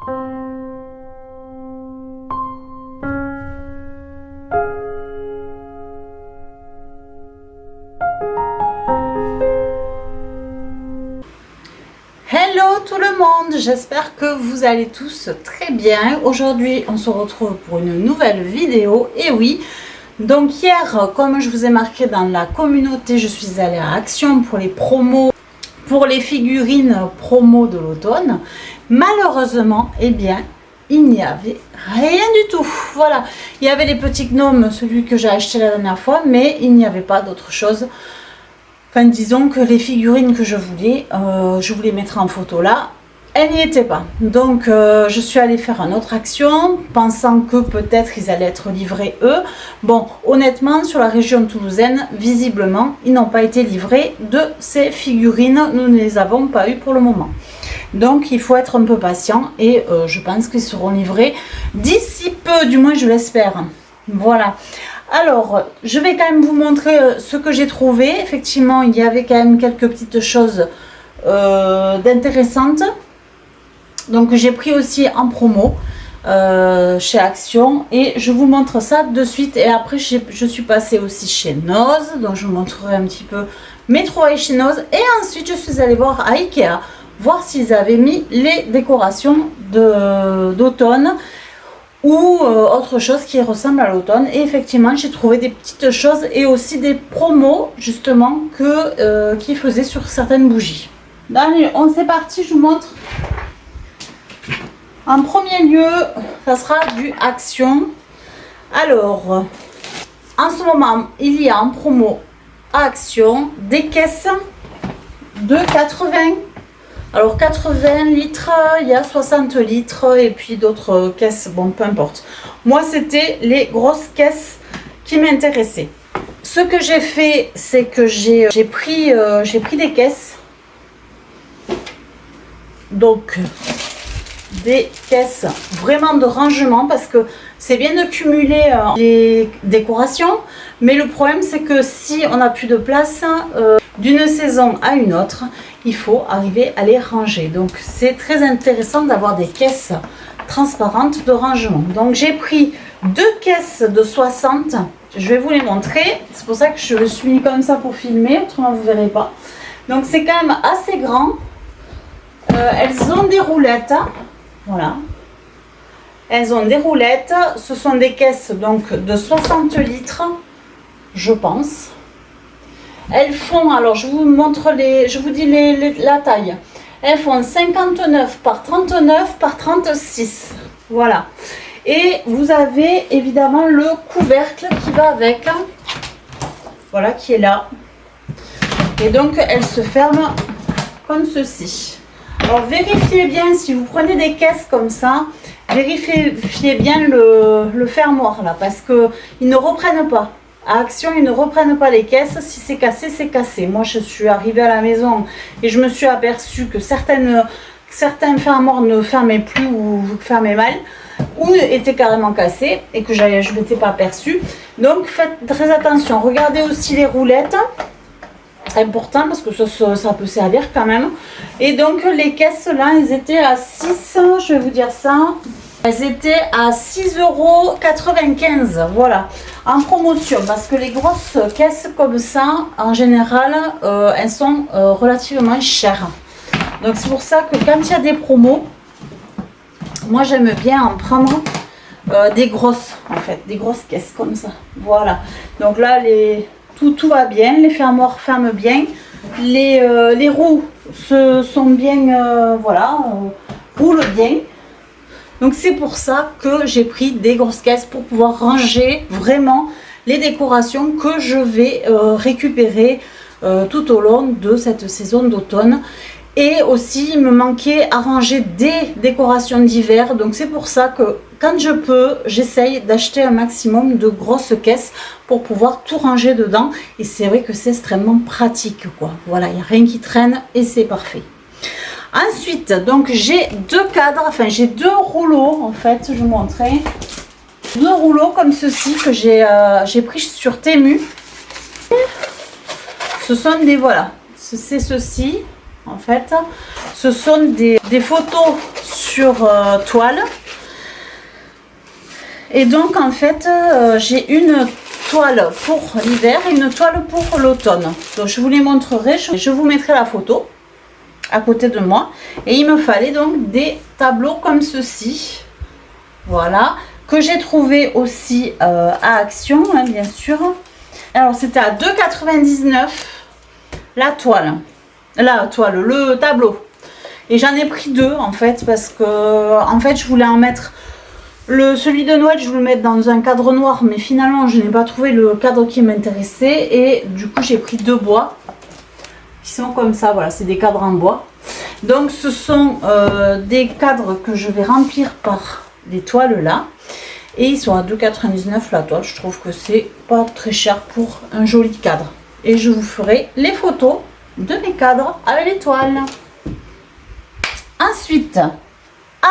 Hello tout le monde, j'espère que vous allez tous très bien. Aujourd'hui on se retrouve pour une nouvelle vidéo. Et oui, donc hier, comme je vous ai marqué dans la communauté, je suis allée à Action pour les promos, pour les figurines promo de l'automne. Malheureusement, eh bien, il n'y avait rien du tout. Voilà, il y avait les petits gnomes, celui que j'ai acheté la dernière fois, mais il n'y avait pas d'autre chose. Enfin, disons que les figurines que je voulais mettre en photo là, elles n'y étaient pas. Donc, je suis allée faire une autre Action, pensant que peut-être ils allaient être livrés eux. Bon, honnêtement, sur la région toulousaine, visiblement, ils n'ont pas été livrés de ces figurines. Nous ne les avons pas eu pour le moment. Donc, il faut être un peu patient et je pense qu'ils seront livrés d'ici peu, du moins je l'espère. Voilà. Alors, je vais quand même vous montrer ce que j'ai trouvé. Effectivement, il y avait quand même quelques petites choses d'intéressantes. Donc, j'ai pris aussi en promo chez Action. Et je vous montre ça de suite. Et après, je suis passée aussi chez Noz. Donc, je vous montrerai un petit peu mes trouvailles chez Noz. Et ensuite, je suis allée voir à Ikea. Voir s'ils avaient mis les décorations d'automne. Ou autre chose qui ressemble à l'automne. Et effectivement, j'ai trouvé des petites choses et aussi des promos justement qui faisaient sur certaines bougies. Allez, on c'est parti, je vous montre. En premier lieu, ça sera du Action. Alors, en ce moment, il y a en promo à Action des caisses de 80. Alors 80 litres, il y a 60 litres et puis d'autres caisses, bon peu importe. Moi c'était les grosses caisses qui m'intéressaient. Ce que j'ai fait, c'est que j'ai pris des caisses. Donc des caisses vraiment de rangement parce que c'est bien de cumuler les décorations. Mais le problème c'est que si on n'a plus de place d'une saison à une autre, il faut arriver à les ranger. Donc c'est très intéressant d'avoir des caisses transparentes de rangement. Donc j'ai pris deux caisses de 60. Je vais vous les montrer. C'est pour ça que je me suis mis comme ça pour filmer, autrement vous ne verrez pas. Donc c'est quand même assez grand. Elles ont des roulettes. Voilà. Elles ont des roulettes. Ce sont des caisses donc de 60 litres, je pense. Elles font, alors je vous montre je vous dis la taille. Elles font 59 par 39 par 36. Voilà. Et vous avez évidemment le couvercle qui va avec. Voilà, qui est là. Et donc, elles se ferment comme ceci. Alors, vérifiez bien, si vous prenez des caisses comme ça, vérifiez bien le fermoir là, parce qu'ils ne reprennent pas. À Action, ils ne reprennent pas les caisses. Si c'est cassé, c'est cassé. Moi, je suis arrivée à la maison et je me suis aperçue que certains fermoirs ne fermaient plus ou fermaient mal ou étaient carrément cassés et que je ne m'étais pas aperçue. Donc, faites très attention. Regardez aussi les roulettes. Important parce que ça peut servir quand même. Et donc, les caisses là, elles étaient à 6, je vais vous dire ça. Elles étaient à 6,95 €, voilà, en promotion, parce que les grosses caisses comme ça, en général, elles sont relativement chères. Donc c'est pour ça que quand il y a des promos, moi j'aime bien en prendre des grosses, en fait, des grosses caisses comme ça. Voilà, donc là, tout va bien, les fermoirs ferment bien, les roues sont bien, voilà, roulent bien. Donc c'est pour ça que j'ai pris des grosses caisses pour pouvoir ranger vraiment les décorations que je vais récupérer tout au long de cette saison d'automne. Et aussi il me manquait à ranger des décorations d'hiver. Donc c'est pour ça que quand je peux, j'essaye d'acheter un maximum de grosses caisses pour pouvoir tout ranger dedans. Et c'est vrai que c'est extrêmement pratique, quoi. Voilà, il n'y a rien qui traîne et c'est parfait. Ensuite, donc j'ai deux cadres, enfin j'ai deux rouleaux en fait, je vous montrerai. Deux rouleaux comme ceci que j'ai pris sur Temu. Ce sont des, voilà, c'est ceci en fait. Ce sont des photos sur toile. Et donc en fait j'ai une toile pour l'hiver et une toile pour l'automne. Donc je vous les montrerai, je vous mettrai la photo à côté de moi. Et il me fallait donc des tableaux comme ceci. Voilà, que j'ai trouvé aussi à Action, hein, bien sûr. Alors c'était à 2,99 € la toile, le tableau. Et j'en ai pris deux en fait parce que en fait je voulais en mettre celui de Noël, je voulais le mettre dans un cadre noir, mais finalement je n'ai pas trouvé le cadre qui m'intéressait et du coup j'ai pris deux bois qui sont comme ça. Voilà, c'est des cadres en bois. Donc ce sont des cadres que je vais remplir par des toiles là. Et ils sont à 2,99 € la toile. Je trouve que c'est pas très cher pour un joli cadre. Et je vous ferai les photos de mes cadres avec les toiles. Ensuite,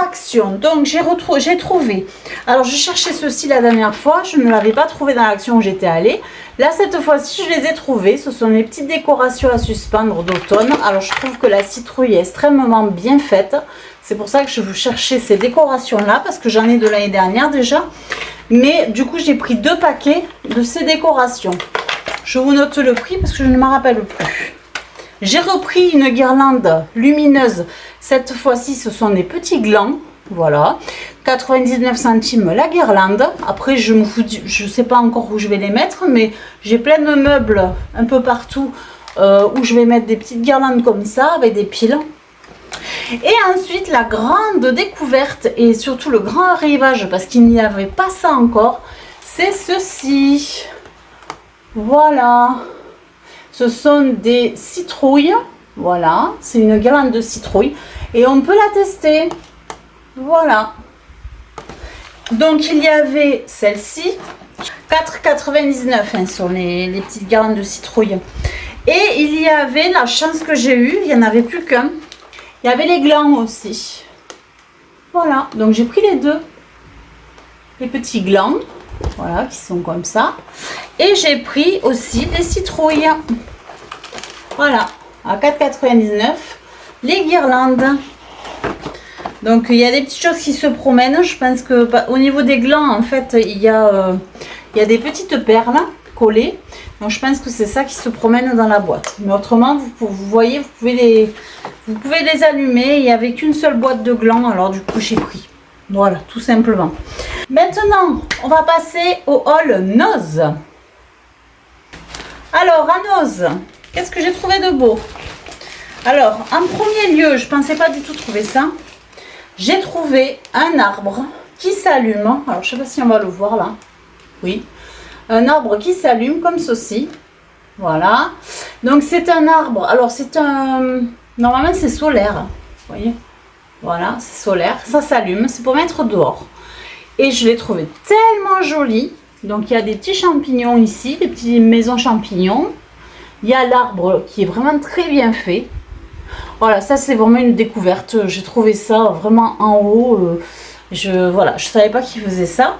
Action. Donc j'ai trouvé. Alors je cherchais ceci la dernière fois. Je ne l'avais pas trouvé dans l'Action où j'étais allée. Là cette fois-ci je les ai trouvés. Ce sont les petites décorations à suspendre d'automne. Alors je trouve que la citrouille est extrêmement bien faite. C'est pour ça que je vous cherchais ces décorations là. Parce que j'en ai de l'année dernière déjà. Mais du coup j'ai pris 2 paquets de ces décorations. Je vous note le prix parce que je ne m'en rappelle plus. J'ai repris une guirlande lumineuse. Cette fois-ci, ce sont des petits glands. Voilà. 99 centimes la guirlande. Après, je ne sais pas encore où je vais les mettre. Mais j'ai plein de meubles un peu partout où je vais mettre des petites guirlandes comme ça avec des piles. Et ensuite, la grande découverte et surtout le grand arrivage, parce qu'il n'y avait pas ça encore, c'est ceci. Voilà. Ce sont des citrouilles. Voilà, c'est une guirlande de citrouilles. Et on peut la tester. Voilà. Donc, il y avait celle-ci. 4,99 € hein, sur les petites guirlandes de citrouilles. Et il y avait, la chance que j'ai eue, il n'y en avait plus qu'un. Il y avait les glands aussi. Voilà, donc j'ai pris les deux. Les petits glands. Voilà, qui sont comme ça. Et j'ai pris aussi les citrouilles. Voilà, à 4,99 € les guirlandes. Donc il y a des petites choses qui se promènent. Je pense que au niveau des glands, en fait, il y a des petites perles collées. Donc je pense que c'est ça qui se promène dans la boîte. Mais autrement, vous voyez, vous pouvez les allumer. Il n'y avait qu'une seule boîte de glands. Alors du coup, j'ai pris. Voilà, tout simplement. Maintenant, on va passer au haul Nose. Alors, à Nose, qu'est-ce que j'ai trouvé de beau? Alors, en premier lieu, je ne pensais pas du tout trouver ça. J'ai trouvé un arbre qui s'allume. Alors, je ne sais pas si on va le voir là. Oui. Un arbre qui s'allume comme ceci. Voilà. Donc, c'est un arbre. Alors, c'est un... Normalement, c'est solaire. Vous voyez? Voilà, c'est solaire. Ça s'allume. C'est pour mettre dehors. Et je l'ai trouvé tellement joli. Donc, il y a des petits champignons ici. Des petites maisons champignons. Il y a l'arbre qui est vraiment très bien fait. Voilà, ça c'est vraiment une découverte. J'ai trouvé ça vraiment en haut. Voilà, je savais pas qu'ils faisaient ça.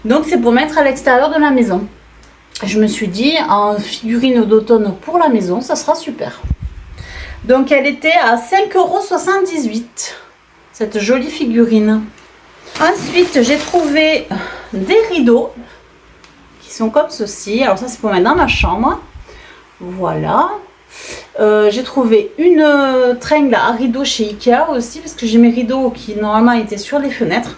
Donc c'est pour mettre à l'extérieur de la maison. Je me suis dit, en figurine d'automne pour la maison, ça sera super. Donc elle était à 5,78 €. Cette jolie figurine. Ensuite, j'ai trouvé des rideaux qui sont comme ceci. Alors ça c'est pour mettre dans ma chambre. Voilà. J'ai trouvé une tringle à rideaux chez Ikea aussi, parce que j'ai mes rideaux qui normalement étaient sur les fenêtres,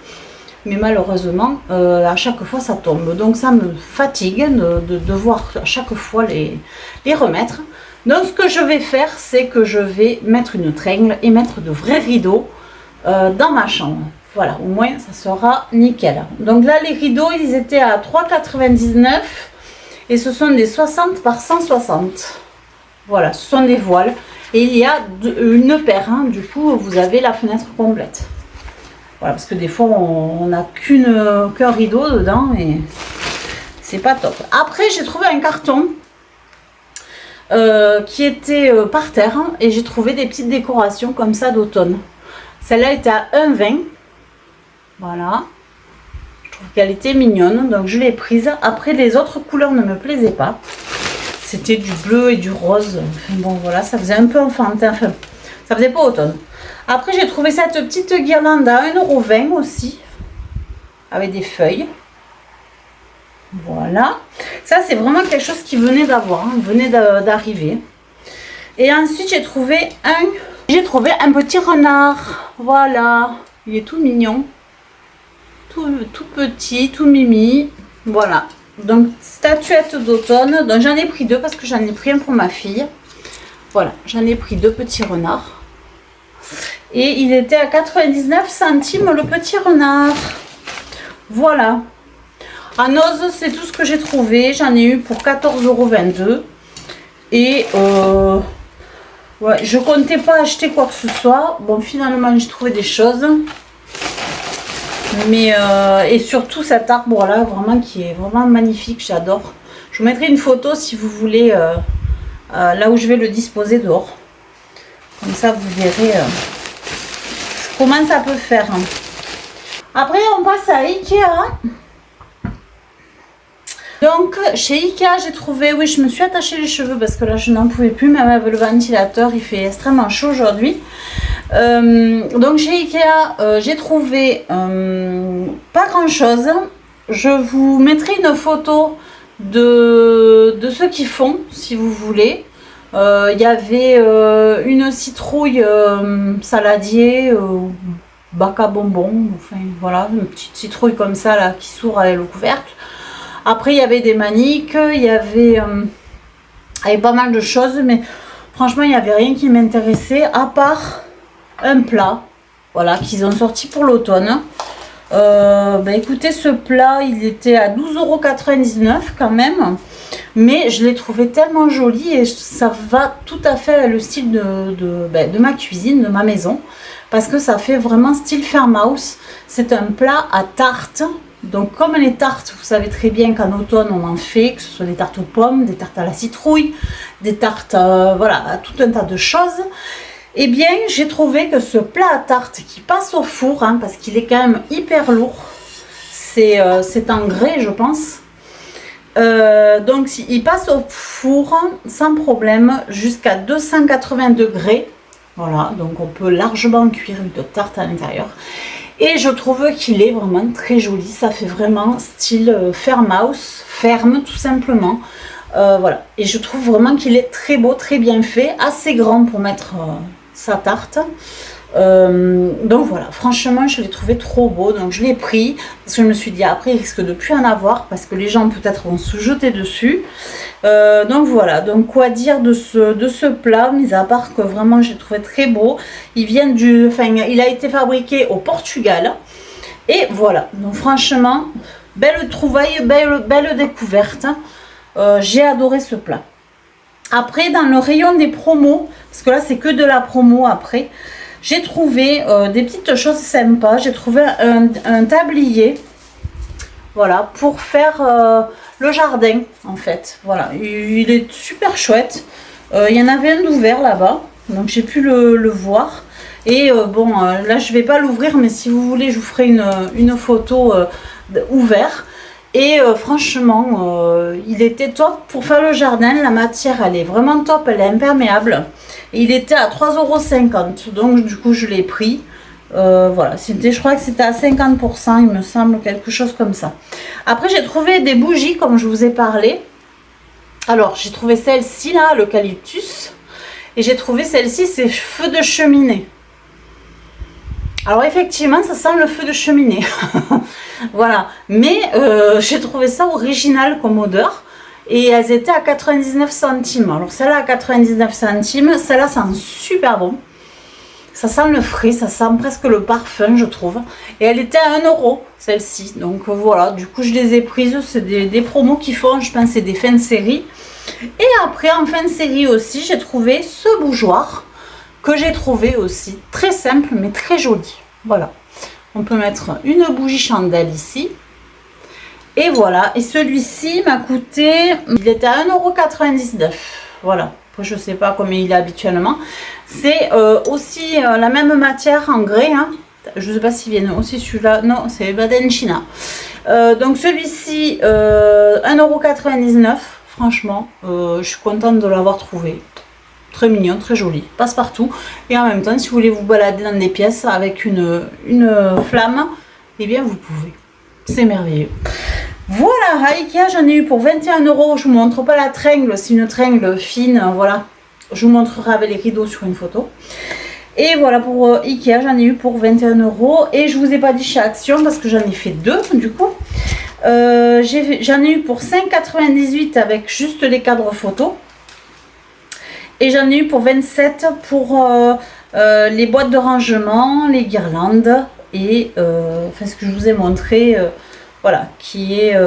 mais malheureusement à chaque fois ça tombe, donc ça me fatigue de devoir à chaque fois les remettre. Donc ce que je vais faire, c'est que je vais mettre une tringle et mettre de vrais rideaux dans ma chambre. Voilà, au moins ça sera nickel. Donc là les rideaux ils étaient à 3,99 € et ce sont des 60 par 160. Voilà, ce sont des voiles. Et il y a une paire. Hein, du coup, vous avez la fenêtre complète. Voilà, parce que des fois, on n'a qu'un rideau dedans. Et c'est pas top. Après, j'ai trouvé un carton qui était par terre. Hein, et j'ai trouvé des petites décorations comme ça d'automne. Celle-là était à 1,20 €. Voilà. Je trouve qu'elle était mignonne. Donc, je l'ai prise. Après, les autres couleurs ne me plaisaient pas. C'était du bleu et du rose. Enfin, bon, voilà, ça faisait un peu enfantin. Enfin, Ça faisait pas automne. Après, j'ai trouvé cette petite guirlande à 1,20 € aussi, avec des feuilles. Voilà. Ça, c'est vraiment quelque chose qui venait d'avoir, hein, venait d'arriver. Et ensuite, j'ai trouvé un petit renard. Voilà. Il est tout mignon. Tout petit, tout mimi. Voilà. Donc, statuette d'automne. Donc, j'en ai pris deux parce que j'en ai pris un pour ma fille. Voilà. J'en ai pris deux petits renards. Et il était à 99 centimes le petit renard. Voilà. En ose, c'est tout ce que j'ai trouvé. J'en ai eu pour 14,22 €. Et ouais, je comptais pas acheter quoi que ce soit. Bon, finalement, j'ai trouvé des choses. Mais et surtout cet arbre là, vraiment qui est vraiment magnifique. J'adore. Je vous mettrai une photo si vous voulez là où je vais le disposer dehors. Comme ça, vous verrez comment ça peut faire. Après, on passe à Ikea. Donc, chez Ikea, j'ai trouvé... Oui, je me suis attachée les cheveux parce que là, je n'en pouvais plus. Même avec le ventilateur, il fait extrêmement chaud aujourd'hui. Donc, chez Ikea, j'ai trouvé pas grand-chose. Je vous mettrai une photo de ceux qui font, si vous voulez. Il y avait une citrouille saladier, bac à bonbons, enfin voilà, une petite citrouille comme ça là qui s'ouvre avec le couvercle. Après il y avait des maniques, il y avait pas mal de choses, mais franchement il n'y avait rien qui m'intéressait à part un plat, voilà, qu'ils ont sorti pour l'automne. Écoutez, ce plat il était à 12,99 € quand même. Mais je l'ai trouvé tellement joli et ça va tout à fait avec le style de ma cuisine, de ma maison. Parce que ça fait vraiment style farmhouse. C'est un plat à tarte. Donc comme les tartes, vous savez très bien qu'en automne on en fait, que ce soit des tartes aux pommes, des tartes à la citrouille, des tartes, voilà, tout un tas de choses. Eh bien, j'ai trouvé que ce plat à tarte qui passe au four, hein, parce qu'il est quand même hyper lourd, c'est en grès je pense. Donc il passe au four sans problème jusqu'à 280 degrés. Voilà, donc on peut largement cuire une tarte à l'intérieur. Et je trouve qu'il est vraiment très joli. Ça fait vraiment style farmhouse, ferme tout simplement. Voilà, et je trouve vraiment qu'il est très beau, très bien fait, assez grand pour mettre sa tarte. Donc voilà, franchement je l'ai trouvé trop beau, donc je l'ai pris parce que je me suis dit après il risque de plus en avoir parce que les gens peut-être vont se jeter dessus. Donc voilà, donc quoi dire de ce plat, mis à part que vraiment j'ai trouvé très beau. Il a été fabriqué au Portugal et voilà, donc franchement belle trouvaille, belle découverte. J'ai adoré ce plat. Après dans le rayon des promos, parce que là c'est que de la promo après, j'ai trouvé des petites choses sympas. J'ai trouvé un tablier, voilà, pour faire le jardin en fait. Voilà, il est super chouette. Il y en avait un d'ouvert là-bas, donc j'ai pu le voir. Et bon, là je vais pas l'ouvrir, mais si vous voulez, je vous ferai une photo ouvert. Et franchement, il était top pour faire le jardin. La matière, elle est vraiment top, elle est imperméable. Et il était à 3,50 €. Donc du coup, je l'ai pris. Voilà, je crois que c'était à 50%, il me semble, quelque chose comme ça. Après, j'ai trouvé des bougies, comme je vous ai parlé. Alors, j'ai trouvé celle-ci, là, l'eucalyptus. Et j'ai trouvé celle-ci, c'est feu de cheminée. Alors effectivement, ça sent le feu de cheminée. Voilà, mais j'ai trouvé ça original comme odeur. Et elles étaient à 99 centimes. Alors celle-là à 99 centimes, celle-là sent super bon. Ça sent le frais, ça sent presque le parfum, je trouve. Et elle était à 1 €, celle-ci. Donc voilà, du coup je les ai prises. C'est des promos qui font, je pense, c'est des fins de série. Et après, en fin de série aussi, j'ai trouvé ce bougeoir que j'ai trouvé aussi très simple mais très joli. Voilà, on peut mettre une bougie chandelle ici. Et voilà, et celui-ci m'a coûté, il était à 1,99 €. Voilà, après je sais pas combien il est habituellement. C'est aussi la même matière en grès, hein. Je sais pas s'ils viennent aussi celui-là, non, c'est Baden China. Donc celui-ci, 1,99 €, franchement, je suis contente de l'avoir trouvé. très mignon, très joli, passe partout. Et en même temps, si vous voulez vous balader dans des pièces avec une flamme, eh bien vous pouvez. C'est merveilleux. Voilà, à Ikea, j'en ai eu pour 21 €. Je vous montre pas la tringle, c'est une tringle fine, voilà. Je vous montrerai avec les rideaux sur une photo. Et voilà, pour Ikea, j'en ai eu pour 21 €. Et je vous ai pas dit chez Action parce que j'en ai fait deux du coup. J'en ai eu pour 5,98 avec juste les cadres photos. Et j'en ai eu pour 27 pour les boîtes de rangement, les guirlandes et enfin, ce que je vous ai montré, voilà, qui est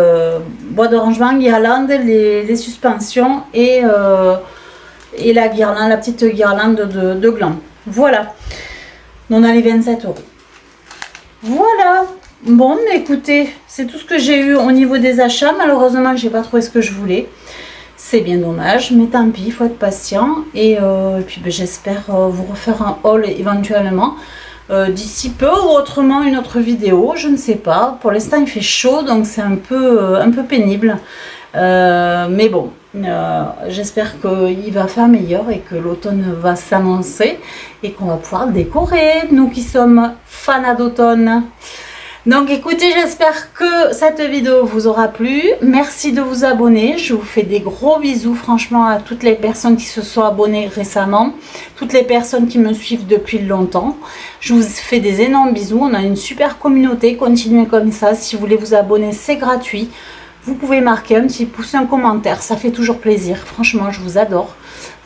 boîte de rangement, guirlande, les suspensions et la guirlande, la petite guirlande de gland. Voilà, on a les 27 €. Voilà. Bon, mais écoutez, c'est tout ce que j'ai eu au niveau des achats. Malheureusement, j'ai pas trouvé ce que je voulais. C'est bien dommage, mais tant pis, il faut être patient. Et puis ben, j'espère vous refaire un haul éventuellement d'ici peu ou autrement une autre vidéo, je ne sais pas. Pour l'instant, il fait chaud, donc c'est un peu pénible. Mais bon, j'espère qu'il va faire meilleur et que l'automne va s'annoncer et qu'on va pouvoir décorer, nous qui sommes fans d'automne. Donc écoutez, j'espère que cette vidéo vous aura plu. Merci de vous abonner. Je vous fais des gros bisous franchement à toutes les personnes qui se sont abonnées récemment, toutes les personnes qui me suivent depuis longtemps. Je vous fais des énormes bisous. On a une super communauté. Continuez comme ça. Si vous voulez vous abonner, c'est gratuit. Vous pouvez marquer un petit pouce, un commentaire. Ça fait toujours plaisir. Franchement, je vous adore.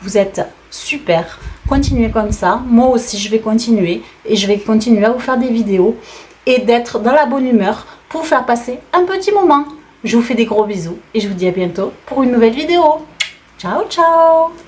Vous êtes super. Continuez comme ça. Moi aussi, je vais continuer. Et je vais continuer à vous faire des vidéos et d'être dans la bonne humeur pour faire passer un petit moment. Je vous fais des gros bisous et je vous dis à bientôt pour une nouvelle vidéo. Ciao, ciao!